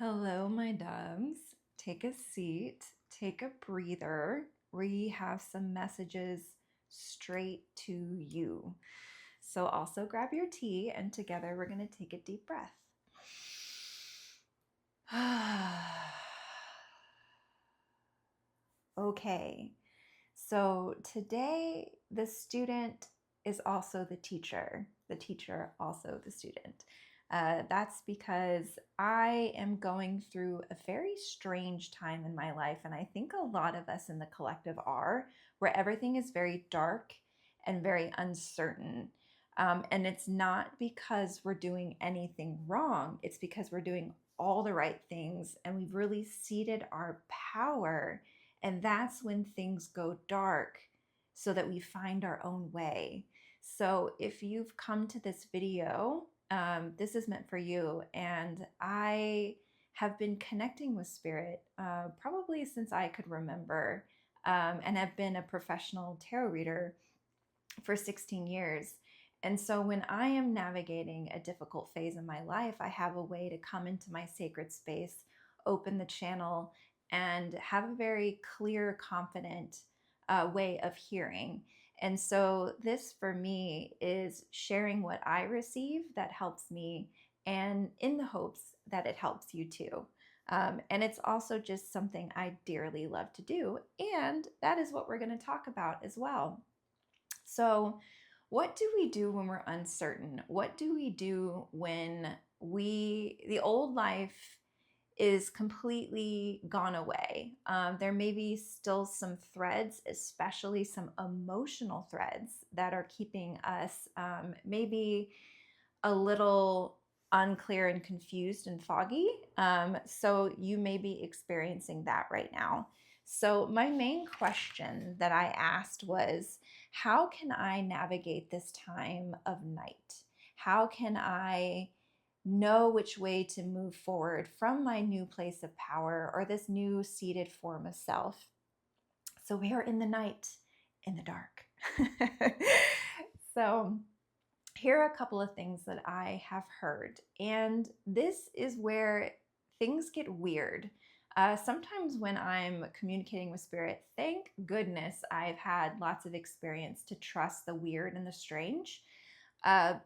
Hello, my doves. Take a seat, take a breather. We have some messages straight to you. So, also grab your tea, and together we're going to take a deep breath. Okay, so today the student is also the teacher also the student. That's because I am going through a very strange time in my life, and I think a lot of us in the collective are, where everything is very dark and very uncertain. And it's not because we're doing anything wrong, it's because we're doing all the right things and we've really ceded our power. And that's when things go dark so that we find our own way. So if you've come to this video, this is meant for you. And I have been connecting with spirit probably since I could remember, and have been a professional tarot reader for 16 years. And so when I am navigating a difficult phase in my life, I have a way to come into my sacred space, open the channel, and have a very clear, confident way of hearing. And so this for me is sharing what I receive that helps me, and in the hopes that it helps you too. And it's also just something I dearly love to do. And that is what we're going to talk about as well. So, what do we do when we're uncertain? What do we do when the old life is completely gone away? There may be still some threads, especially some emotional threads that are keeping us maybe a little unclear and confused and foggy. So you may be experiencing that right now. So, my main question that I asked was, how can I navigate this time of night? How can I know which way to move forward from my new place of power or this new seated form of self? So, we are in the night, in the dark. So, here are a couple of things that I have heard, and this is where things get weird. Sometimes when I'm communicating with spirit, thank goodness I've had lots of experience to trust the weird and the strange,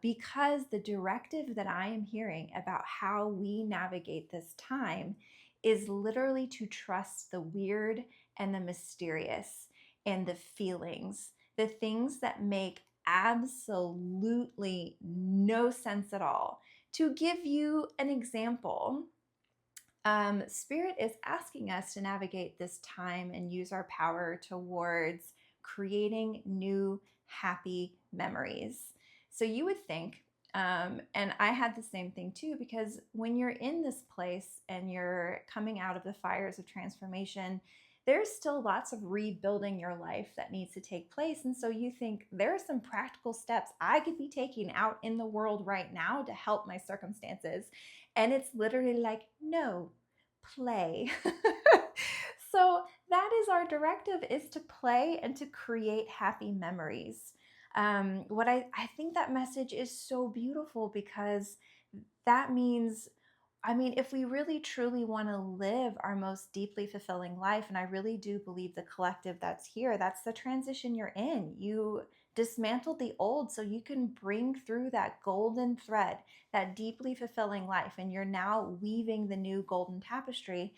because the directive that I am hearing about how we navigate this time is literally to trust the weird and the mysterious and the feelings, the things that make absolutely no sense at all. To give you an example, Spirit is asking us to navigate this time and use our power towards creating new happy memories. So you would think, and I had the same thing too, because when you're in this place and you're coming out of the fires of transformation, there's still lots of rebuilding your life that needs to take place. And so you think there are some practical steps I could be taking out in the world right now to help my circumstances. And it's literally like, no, play. So that is our directive, is to play and to create happy memories. What I think that message is so beautiful, because that means, I mean, if we really truly want to live our most deeply fulfilling life, and I really do believe the collective that's here, that's the transition you're in. You dismantled the old so you can bring through that golden thread, that deeply fulfilling life, and you're now weaving the new golden tapestry.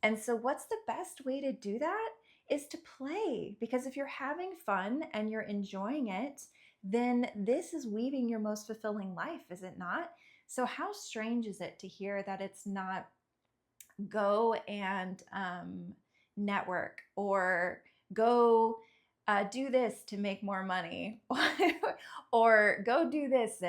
And so, what's the best way to do that is to play, because if you're having fun and you're enjoying it, then this is weaving your most fulfilling life, is it not? So, how strange is it to hear that it's not go and network, or go do this to make more money, or go do this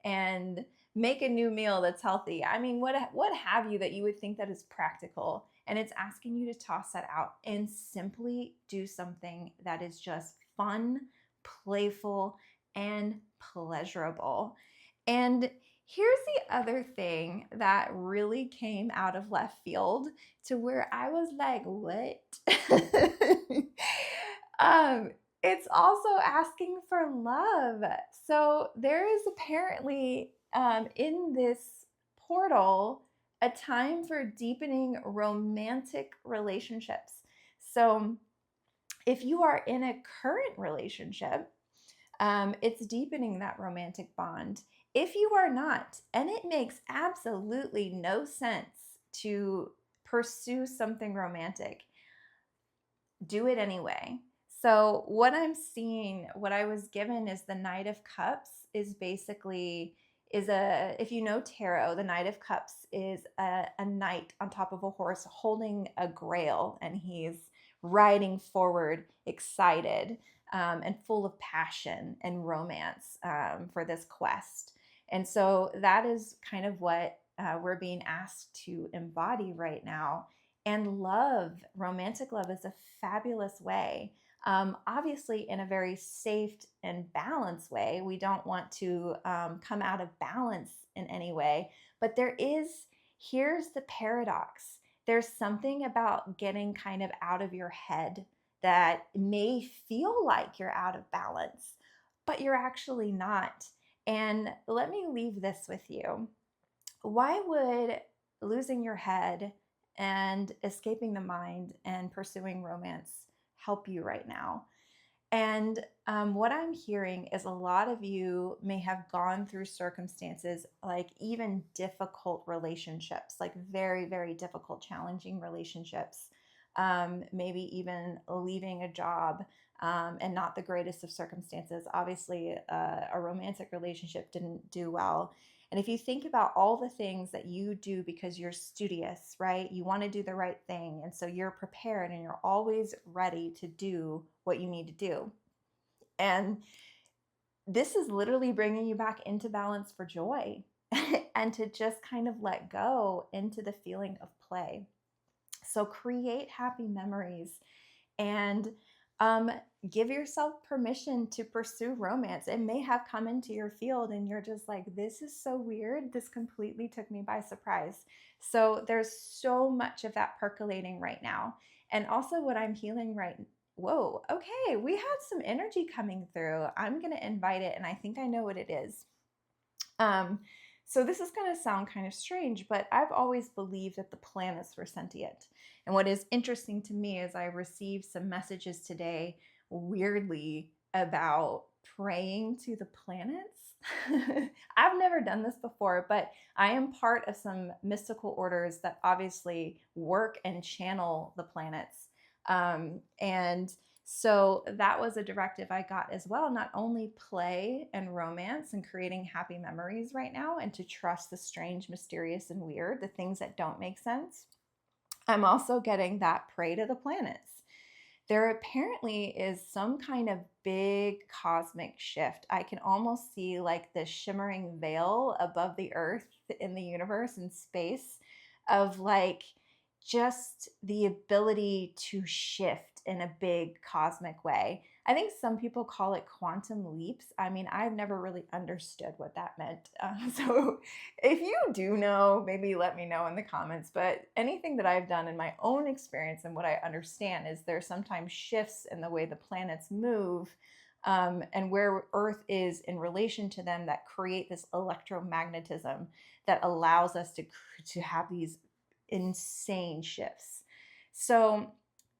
and make a new meal that's healthy? I mean, what have you that you would think that is practical? And it's asking you to toss that out and simply do something that is just fun, playful, and pleasurable. And here's the other thing that really came out of left field, to where I was like, what? um, it's also asking for love. So there is apparently, in this portal, a time for deepening romantic relationships. So, if you are in a current relationship, it's deepening that romantic bond. If you are not, and it makes absolutely no sense to pursue something romantic, do it anyway. So, what I'm seeing, what I was given is the Knight of Cups is basically if you know tarot, the Knight of Cups is a knight on top of a horse holding a grail, and he's riding forward excited, and full of passion and romance, for this quest. And so that is kind of what we're being asked to embody right now. And love, romantic love, is a fabulous way. Obviously, in a very safe and balanced way. We don't want to come out of balance in any way. But here's the paradox, there's something about getting kind of out of your head that may feel like you're out of balance, but you're actually not. And let me leave this with you. Why would losing your head and escaping the mind and pursuing romance help you right now? And what I'm hearing is a lot of you may have gone through circumstances, like even difficult relationships, like very, very difficult, challenging relationships, maybe even leaving a job, and not the greatest of circumstances. Obviously, a romantic relationship didn't do well. And if you think about all the things that you do because you're studious, right? You want to do the right thing. And so you're prepared and you're always ready to do what you need to do. And this is literally bringing you back into balance for joy and to just kind of let go into the feeling of play. So create happy memories and give yourself permission to pursue romance. It may have come into your field and you're just like, this is so weird. This completely took me by surprise. So there's so much of that percolating right now. And also, what I'm healing right now. Whoa, okay, we had some energy coming through. I'm going to invite it, and I think I know what it is. So this is going to sound kind of strange, but I've always believed that the planets were sentient. And what is interesting to me is I received some messages today, weirdly, about praying to the planets. I've never done this before, but I am part of some mystical orders that obviously work and channel the planets. And so that was a directive I got as well. Not only play and romance and creating happy memories right now, and to trust the strange, mysterious, and weird, the things that don't make sense. I'm also getting that pray to the planets. There apparently is some kind of big cosmic shift. I can almost see like the shimmering veil above the earth in the universe and space of like just the ability to shift in a big cosmic way. I think some people call it quantum leaps. I mean, I've never really understood what that meant. So if you do know, maybe let me know in the comments. But anything that I've done in my own experience and what I understand is there sometimes shifts in the way the planets move, and where Earth is in relation to them, that create this electromagnetism that allows us to have these insane shifts. So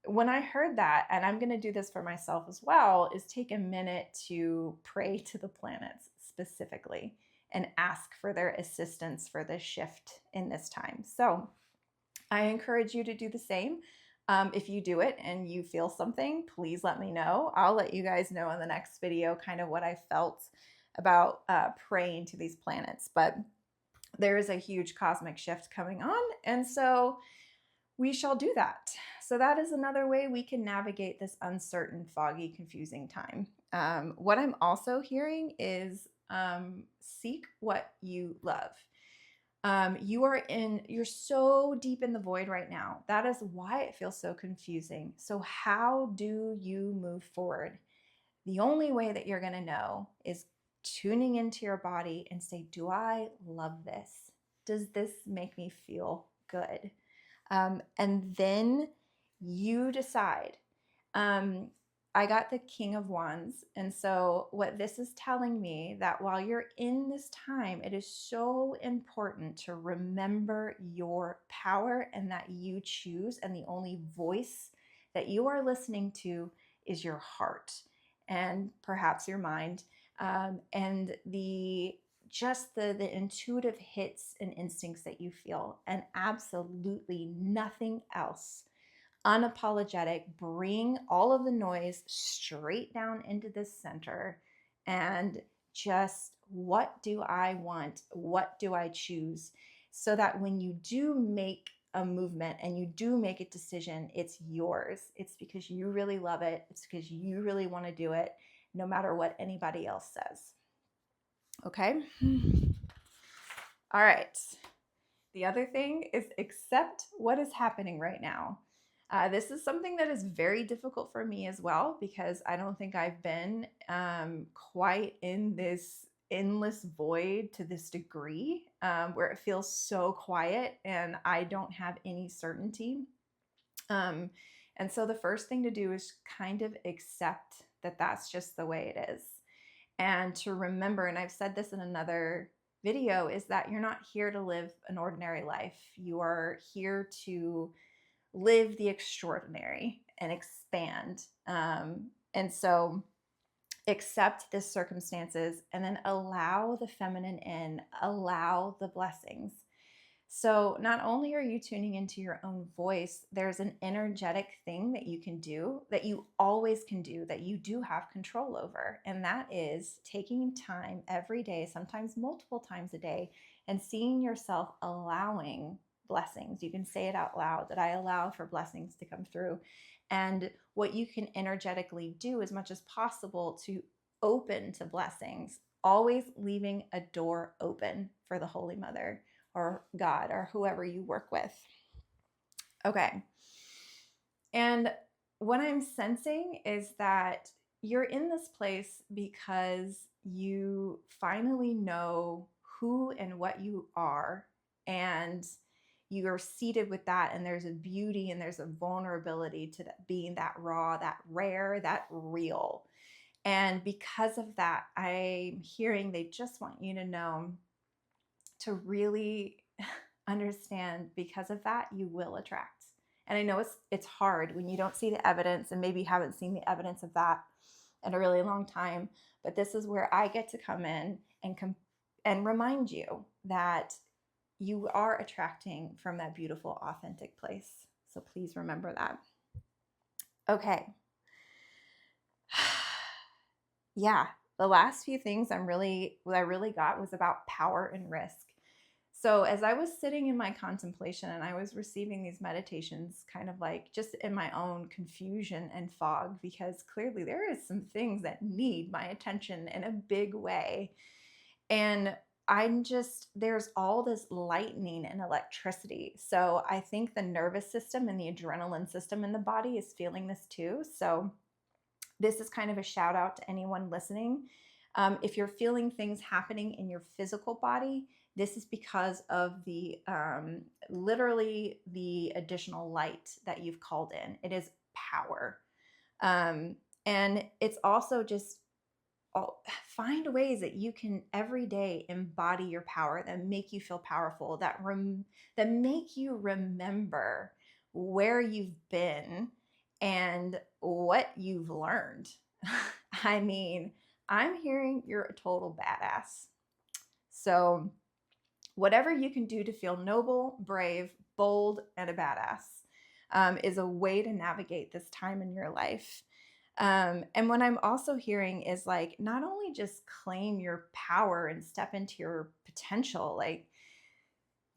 when I heard that, and I'm going to do this for myself as well, is take a minute to pray to the planets specifically and ask for their assistance for this shift in this time. So I encourage you to do the same. If you do it and you feel something, please let me know. I'll let you guys know in the next video kind of what I felt about praying to these planets. But there is a huge cosmic shift coming on, and so we shall do that. So that is another way we can navigate this uncertain, foggy, confusing time. What I'm also hearing is seek what you love. You're so deep in the void right now. That is why it feels so confusing. So how do you move forward? The only way that you're going to know is tuning into your body and say, do I love this? Does this make me feel good? And then you decide. I got the King of Wands. And so what this is telling me that while you're in this time, it is so important to remember your power and that you choose, and the only voice that you are listening to is your heart and perhaps your mind, and the intuitive hits and instincts that you feel, and absolutely nothing else. Unapologetic, bring all of the noise straight down into the center, and just, what do I want? What do I choose? So that when you do make a movement and you do make a decision, it's yours. It's because you really love it. It's because you really want to do it, no matter what anybody else says. Okay? All right. The other thing is accept what is happening right now. This is something that is very difficult for me as well, because I don't think I've been quite in this endless void to this degree, where it feels so quiet and I don't have any certainty. And so the first thing to do is kind of accept that that's just the way it is. And to remember, and I've said this in another video, is that you're not here to live an ordinary life. You are here to live the extraordinary and expand. And so accept the circumstances, and then allow the feminine in, allow the blessings. So not only are you tuning into your own voice, there's an energetic thing that you can do, that you always can do, that you do have control over. And that is taking time every day, sometimes multiple times a day, and seeing yourself allowing blessings. You can say it out loud, that I allow for blessings to come through. And what you can energetically do as much as possible to open to blessings, always leaving a door open for the Holy Mother or God or whoever you work with. Okay. And what I'm sensing is that you're in this place because you finally know who and what you are, and you are seated with that, and there's a beauty and there's a vulnerability to that, being that raw, that rare, that real. And because of that, I'm hearing they just want you to know to really understand, because of that, you will attract. And I know it's hard when you don't see the evidence, and maybe you haven't seen the evidence of that in a really long time. But this is where I get to come in and remind you that you are attracting from that beautiful, authentic place. So please remember that. Okay. Yeah, the last few things what I really got was about power and risk. So as I was sitting in my contemplation and I was receiving these meditations, kind of like just in my own confusion and fog, because clearly there is some things that need my attention in a big way. And there's all this lightning and electricity. So I think the nervous system and the adrenaline system in the body is feeling this too. So this is kind of a shout out to anyone listening. If you're feeling things happening in your physical body, this is because of literally the additional light that you've called in. It is power. And it's also just find ways that you can every day embody your power, that make you feel powerful, that make you remember where you've been and what you've learned. I mean, I'm hearing you're a total badass. So whatever you can do to feel noble, brave, bold, and a badass is a way to navigate this time in your life. And what I'm also hearing is like, not only just claim your power and step into your potential, like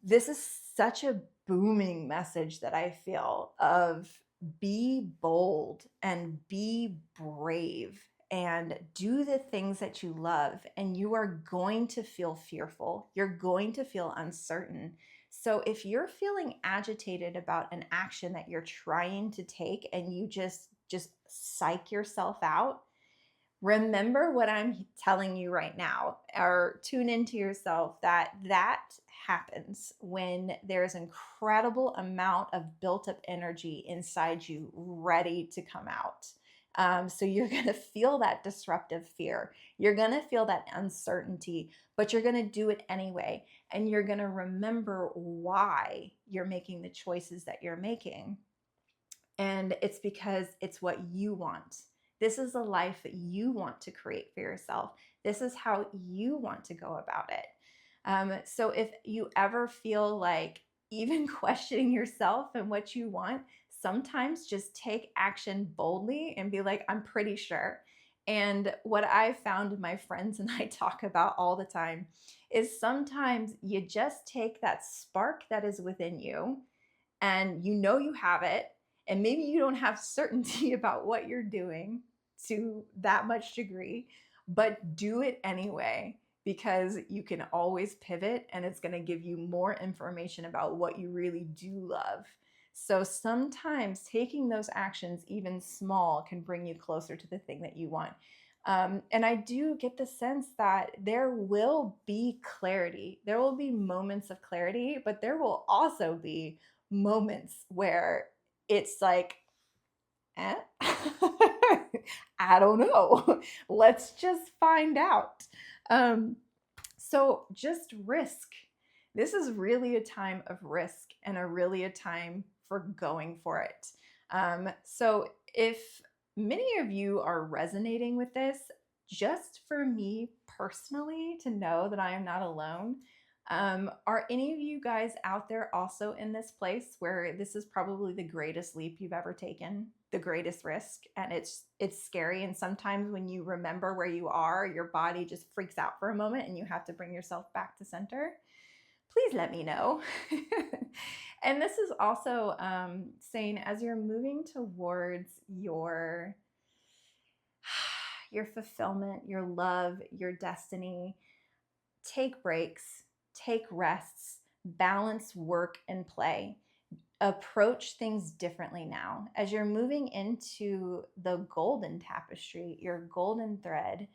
this is such a booming message that I feel of be bold and be brave and do the things that you love, and you are going to feel fearful. You're going to feel uncertain. So if you're feeling agitated about an action that you're trying to take and you just psych yourself out, remember what I'm telling you right now, or tune into yourself that happens when there's incredible amount of built up energy inside you ready to come out. So you're going to feel that disruptive fear. You're going to feel that uncertainty, but you're going to do it anyway. And you're going to remember why you're making the choices that you're making. And it's because it's what you want. This is a life that you want to create for yourself. This is how you want to go about it. So if you ever feel like even questioning yourself and what you want, sometimes just take action boldly and be like, I'm pretty sure. And what I've found my friends and I talk about all the time is sometimes you just take that spark that is within you and you know you have it, and maybe you don't have certainty about what you're doing to that much degree, but do it anyway because you can always pivot and it's going to give you more information about what you really do love. So sometimes taking those actions, even small, can bring you closer to the thing that you want. And I do get the sense that there will be clarity. There will be moments of clarity, but there will also be moments where it's like, eh? I don't know. Let's just find out. So just risk. This is really a time of risk and really a time for going for it. So if many of you are resonating with this, just for me personally to know that I am not alone, are any of you guys out there also in this place where this is probably the greatest leap you've ever taken, the greatest risk, and it's scary, and sometimes when you remember where you are, your body just freaks out for a moment and you have to bring yourself back to center? Please let me know. And this is also saying as you're moving towards your fulfillment, your love, your destiny, take breaks, take rests, balance work and play. Approach things differently now. As you're moving into the golden tapestry, your golden thread,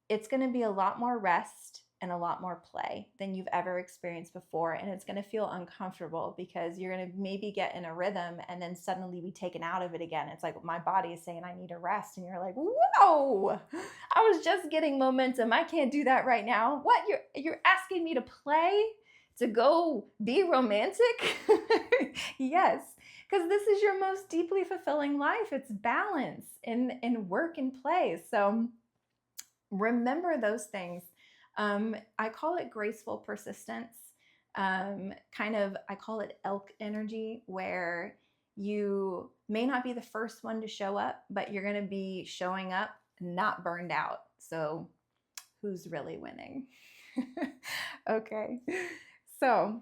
it's going to be a lot more rest and a lot more play than you've ever experienced before. And it's going to feel uncomfortable because you're going to maybe get in a rhythm and then suddenly be taken out of it again. It's like my body is saying, I need a rest. And you're like, whoa, I was just getting momentum. I can't do that right now. What? You're asking me to play? To go be romantic? Yes, because this is your most deeply fulfilling life. It's balance in work and play. So remember those things. I call it graceful persistence. I call it elk energy, where you may not be the first one to show up, but you're going to be showing up not burned out. So who's really winning? Okay. So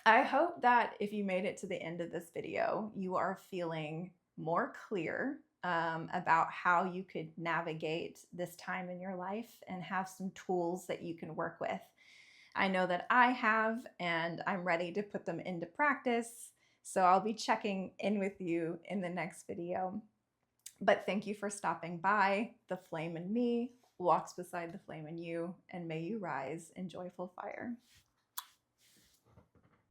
I hope that if you made it to the end of this video, you are feeling more clear about how you could navigate this time in your life and have some tools that you can work with. I know that I have, and I'm ready to put them into practice. So I'll be checking in with you in the next video. But thank you for stopping by. The flame in me walks beside the flame in you, and may you rise in joyful fire.